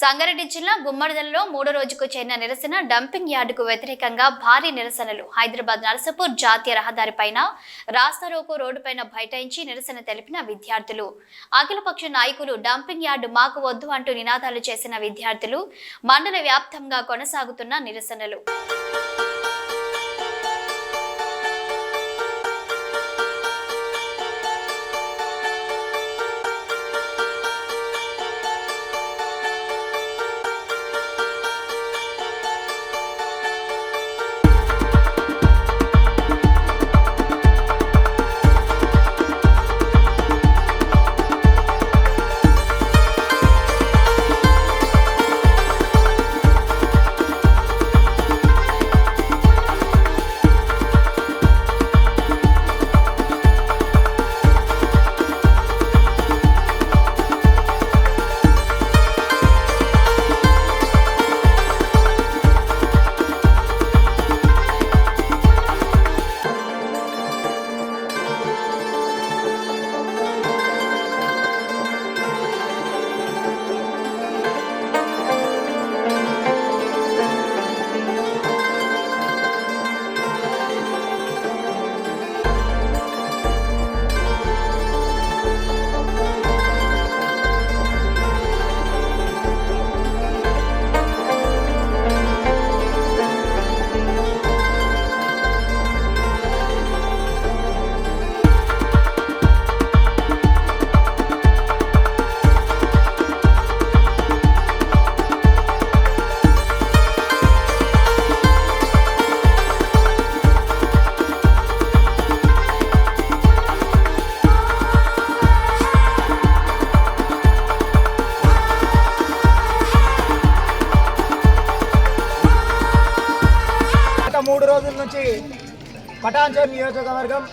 సంగారెడ్డి జిల్లా గుమ్మడిదలలో 3వ రోజుకు చేరిన నిరసన డంపింగ్ యార్డుకు వ్యతిరేకంగా భారీ నిరసనలు. హైదరాబాద్ నర్సాపూర్ జాతీయ రహదారిపైన రాస్తారోకో రోడ్డుపైన బైఠాయించి నిరసన తెలిపిన విద్యార్థులు. అఖిలపక్ష నాయకులు డంపింగ్ యార్డు మాకు వద్దు అంటూ నినాదాలు చేసిన విద్యార్థులు. మండల వ్యాప్తంగా కొనసాగుతున్న నిరసనలు. మూడు రోజుల నుంచి పటాన్చేరు నియోజకవర్గం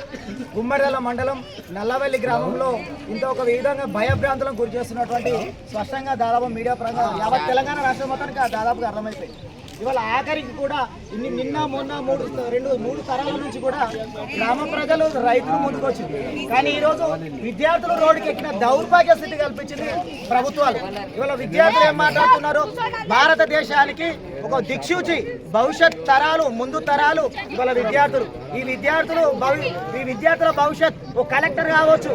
గుమ్మడిదల మండలం నల్లవెల్లి గ్రామంలో ఇంత ఒక విధంగా భయభ్రాంతులకు గురి చేస్తున్నటువంటి స్పష్టంగా దాదాపు మీడియా పరంగా యావత్ తెలంగాణ రాష్ట్రం మొత్తానికి దాదాపుగా అర్థమైపోయింది. ఇవాళ ఆఖరికి కూడా నిన్న మొన్న మూడు తరాల నుంచి కూడా గ్రామ ప్రజలు రైతులు ముందుకొచ్చింది. కానీ ఈరోజు విద్యార్థులు రోడ్డుకి ఎక్కిన దౌర్భాగ్య స్థితి కల్పించింది ప్రభుత్వాలు. ఇవాళ విద్యార్థులు ఏం మాట్లాడుతున్నారు? భారతదేశానికి ఒక దిక్సూచి భవిష్యత్ తరాలు, ముందు తరాలు ఇవాళ విద్యార్థులు. ఈ విద్యార్థుల భవిష్యత్ ఒక కలెక్టర్ కావచ్చు,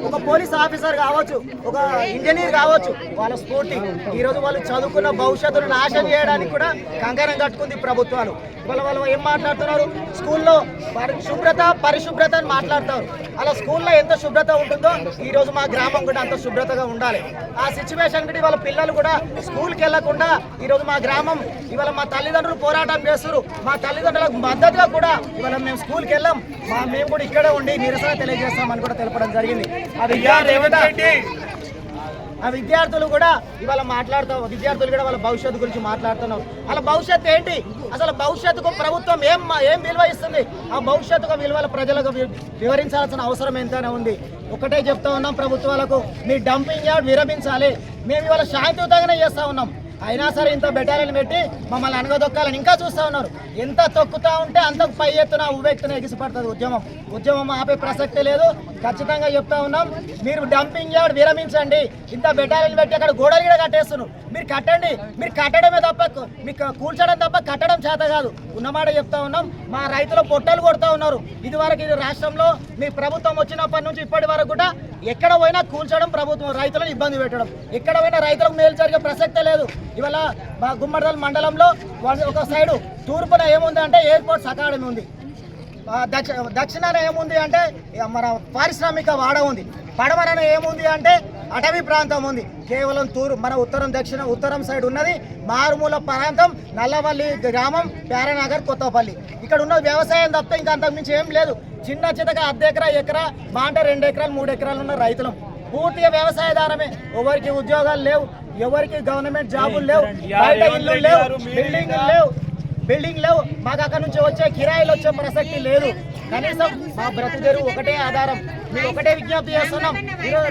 ఒక పోలీస్ ఆఫీసర్ కావచ్చు, ఒక ఇంజనీర్ కావచ్చు. వాళ్ళ స్ఫూర్తి ఈరోజు వాళ్ళు చదువుకున్న భవిష్యత్తును నాశనం చేయడానికి కూడా కంకణం కట్టుకుంది ప్రభుత్వాలు. వాళ్ళు ఏం మాట్లాడుతున్నారు? స్కూల్లో పరిశుభ్రత అని మాట్లాడతారు. అలా స్కూల్లో ఎంత శుభ్రత ఉంటుందో ఈరోజు మా గ్రామం కూడా అంత శుభ్రతగా ఉండాలి. ఆ సిచ్యువేషన్ కూడా వాళ్ళ పిల్లలు కూడా స్కూల్కి వెళ్లకుండా ఈరోజు మా గ్రామం ఇవాళ మా తల్లిదండ్రులు పోరాటం చేస్తున్నారు. మా తల్లిదండ్రులకు మద్దతుగా కూడా ఇవాళ మేము స్కూల్కి వెళ్ళాం. మేము కూడా ఇక్కడే ఉండి నిరసన తెలియజేస్తామని కూడా తెలపడం జరిగింది. ఆ విద్యార్థులు కూడా ఇవాళ విద్యార్థులు కూడా వాళ్ళ భవిష్యత్తు గురించి మాట్లాడుతున్నారు. వాళ్ళ భవిష్యత్తు ఏంటి? అసలు భవిష్యత్తుకు ప్రభుత్వం ఏం విలువ ఇస్తుంది? ఆ భవిష్యత్తుకు విలువల ప్రజలకు వివరించాల్సిన అవసరం ఎంతైనా ఉంది. ఒకటే చెప్తా ఉన్నాం ప్రభుత్వాలకు, మీ డంపింగ్ యార్డ్ విరమించాలి. మేము ఇవాళ శాంతియుతంగానే చేస్తూ ఉన్నాం. అయినా సరే ఇంత బెటాలియన్ పెట్టి మమ్మల్ని అనగదొక్కాలని ఇంకా చూస్తూ ఉన్నారు. ఎంత తొక్కుతూ ఉంటే అంత పై ఎత్తున ఉవ్వెత్తున ఎగిసిపడుతుంది ఉద్యమం ఆపే ప్రసక్తే లేదు. ఖచ్చితంగా చెప్తా ఉన్నాం, మీరు డంపింగ్ యార్డ్ విరమించండి. ఇంత బెటాలియన్ పెట్టి అక్కడ గోడలు కూడా కట్టేస్తున్నారు. మీరు కట్టండి. మీరు కట్టడమే తప్ప మీకు కూల్చడం తప్ప కట్టడం చేత కాదు. ఉన్నమాట చెప్తా ఉన్నాం. మా రైతులు పొట్టలు కొడుతూ ఉన్నారు. ఇదివరకు ఇది రాష్ట్రంలో మీ ప్రభుత్వం వచ్చినప్పటి నుంచి ఇప్పటి వరకు కూడా ఎక్కడ పోయినా కూల్చడం, ప్రభుత్వం రైతులను ఇబ్బంది పెట్టడం, ఎక్కడ పోయినా రైతులకు మేలు జరిగే ప్రసక్తే లేదు. ఇవాళ మా గుమ్మడిదల మండలంలో ఒక సైడు తూర్పున ఏముంది అంటే ఎయిర్పోర్ట్స్ అకాడమీ ఉంది. దక్షిణాన ఏముంది అంటే మన పారిశ్రామిక వాడ ఉంది. పడమరన ఏముంది అంటే అటవీ ప్రాంతం ఉంది. కేవలం మన ఉత్తరం సైడ్ ఉన్నది మారుమూల ప్రాంతం నల్లవల్లి గ్రామం, ప్యారనగర్, కొత్తపల్లి. ఇక్కడ ఉన్న వ్యవసాయం తప్ప ఇంకా అంతకుమించి ఏం లేదు. చిన్న చిన్నగా ఎకరా మా అంటే 2 ఎకరాలు 3 ఎకరాలు ఉన్న రైతులం. పూర్తిగా వ్యవసాయదారమే. ఎవరికి ఉద్యోగాలు లేవు, ఎవరికి గవర్నమెంట్ జాబులు లేవు, బయట ఇల్లు లేవు, బిల్డింగ్ లేవు. మాకు అక్కడ నుంచి వచ్చే కిరాయిలు వచ్చే ప్రసక్తి లేదు. కనీసం మా బ్రతుకు ఒకటే ఆధారం. మేము ఒకటే విజ్ఞప్తి చేస్తున్నాం. ఈరోజు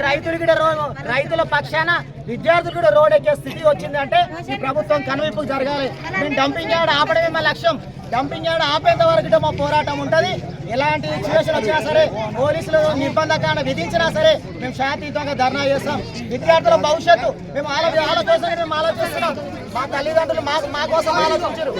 రైతుల పక్షాన విద్యార్థులు కూడా రోడ్ ఎక్కే స్థితి వచ్చిందంటే ఈ ప్రభుత్వం కనువిప్పు జరగాలి. మేము డంపింగ్ యార్డ్ ఆపడమే మా లక్ష్యం. డంపింగ్ యార్డ్ ఆపేంత వరకు మా పోరాటం ఉంటుంది. ఎలాంటి సిచ్యువేషన్ వచ్చినా సరే, పోలీసులు నిర్బంధకాన్ని విధించినా సరే మేము శాంతియుతంగా ధర్నా చేస్తాం. విద్యార్థుల భవిష్యత్తు మేము వాళ్ళ కోసం మేము ఆలోచిస్తున్నాం. మా తల్లిదండ్రులు మా కోసం ఆలోచించారు.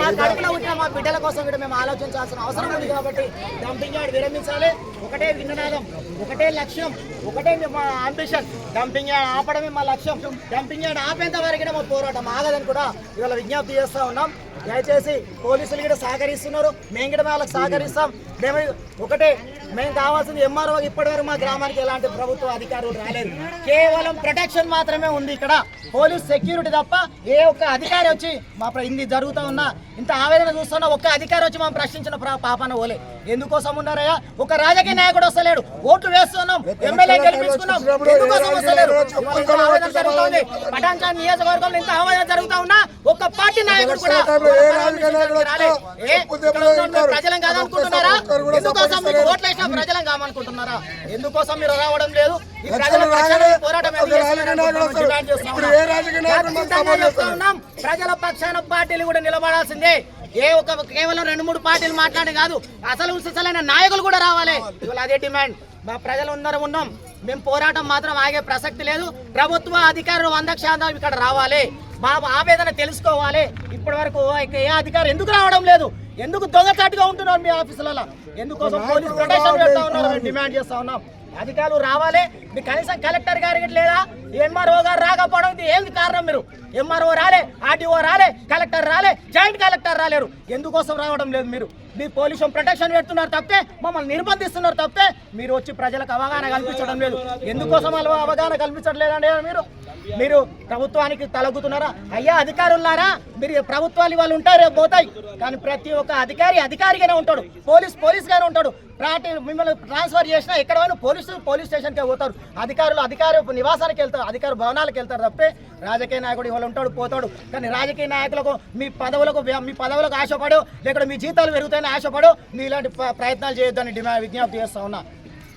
మా కడుపులో ఉంటే మా బిడ్డల కోసం కూడా మేము ఆలోచించాల్సిన అవసరం ఉంది. కాబట్టి డంపింగ్ యార్డ్ విరమించాలి. ఒకటే విన్ననాదం, ఒకటే లక్ష్యం, ఒకటే మా అంబిషన్. డంపింగ్ యార్డ్ ఆపడమే మా లక్ష్యం. డంపింగ్ యార్డ్ ఆపేంత వరకు మా పోరాటం ఆగదని కూడా ఇవాళ విజ్ఞప్తి చేస్తూ ఉన్నాం. దయచేసి పోలీసులు కూడా సహకరిస్తున్నారు, మేము కూడా వాళ్ళకి సహకరిస్తాం. మేము ఒకటే, మేము కావాల్సింది ఎంఆర్ఓ. ఇప్పటివరకు మా గ్రామానికి ఎలాంటి ప్రభుత్వ అధికారులు రాలేదు. కేవలం ప్రొటెక్షన్ మాత్రమే ఉంది ఇక్కడ, పోలీస్ సెక్యూరిటీ తప్ప ఏ ఒక్క అధికారి వచ్చి మా ఇన్ని జరుగుతూ ఉన్నా, ఇంత ఆవేదన చూస్తున్నా ఒక్క అధికారి వచ్చి మనం ప్రశ్నించిన పాపన ఓలే. ఎందుకోసం ఉన్నారయ్యా? ఒక రాజకీయ నాయకుడు వస్తలేడు. ఓట్లు వేస్తున్నాం, ఎమ్మెల్యే గెలిపించుకున్నాం, ఎందుకోసం వస్తలేరు? ఆవేదన జరుగుతుంది. పటాన్చాన్ నియోజకవర్గంలో ఇంత ఆవేదన జరుగుతూ ఉన్నా ఒక్క పార్టీ నాయకుడు కూడా ప్రజలం కాదనుకుంటున్నారా? ఎందుకోసం మీరు ఓట్లు వేసిన ప్రజలం కామనుకుంటున్నారా? ఎందుకోసం మీరు రావడం లేదు? ఈ ప్రజల పోరాటం ప్రజల పక్షాన పార్టీలు కూడా నిలబడాల్సిందే. కేవలం 2-3 పార్టీలు మాట్లాడే కాదు, అసలైన నాయకులు కూడా రావాలి. ఇవాళ అదే డిమాండ్. మా ప్రజలు ఉన్నాం. మేము పోరాటం మాత్రం ఆగే ప్రసక్తి లేదు. ప్రభుత్వ అధికారులు 100% ఇక్కడ రావాలి. మా ఆవేదన తెలుసుకోవాలి. ఇప్పటి వరకు ఏ అధికారి ఎందుకు రావడం లేదు? ఎందుకు దొంగచాటుగా ఉంటున్నారు మీ ఆఫీసులలో? ఎందుకోసం పోలీస్ ప్రొటెక్షన్ పెడతా ఉన్నారు? మేము డిమాండ్ చేస్తా ఉన్నాం. అధికారులు రావాలి. మీకు కనీసం కలెక్టర్ గారికి లేదా ఎంఆర్ఓ గారు రాకపోవడం ఏంది కారణం? మీరు ఎంఆర్ఓ రాలే, ఆర్టీఓ రాలే, కలెక్టర్ రాలే, జాయింట్ కలెక్టర్ రాలేరు. ఎందుకోసం రావడం లేదు? మీ పోలీసు ప్రొటెక్షన్ పెడుతున్నారు తప్పే, మమ్మల్ని నిర్బంధిస్తున్నారు తప్పే. మీరు వచ్చి ప్రజలకు అవగాహన కల్పించడం లేదు. ఎందుకోసం వాళ్ళు అవగాహన కల్పించట్లేదండి? మీరు ప్రభుత్వానికి తలగుతున్నారా? అయ్యా అధికారులారా, మీరు ప్రభుత్వాలు వాళ్ళు ఉంటారు, రేపు పోతాయి. కానీ ప్రతి ఒక్క అధికారిగానే ఉంటాడు, పోలీస్గానే ఉంటాడు. మిమ్మల్ని ట్రాన్స్ఫర్ చేసినా ఎక్కడ పోలీస్ స్టేషన్కే పోతారు. అధికారి నివాసానికి వెళ్తారు, అధికారి భవనాలకు వెళ్తారు తప్పే. రాజకీయ నాయకుడు ఇవాళ ఉంటాడు, పోతాడు. కానీ రాజకీయ నాయకులకు మీ పదవులకు ఆశపడు, లేకపోతే మీ జీతాలు పెరుగుతాయని ఆశపడు మీ ఇలాంటి ప్రయత్నాలు చేయొద్దని విజ్ఞప్తి చేస్తా ఉన్నా.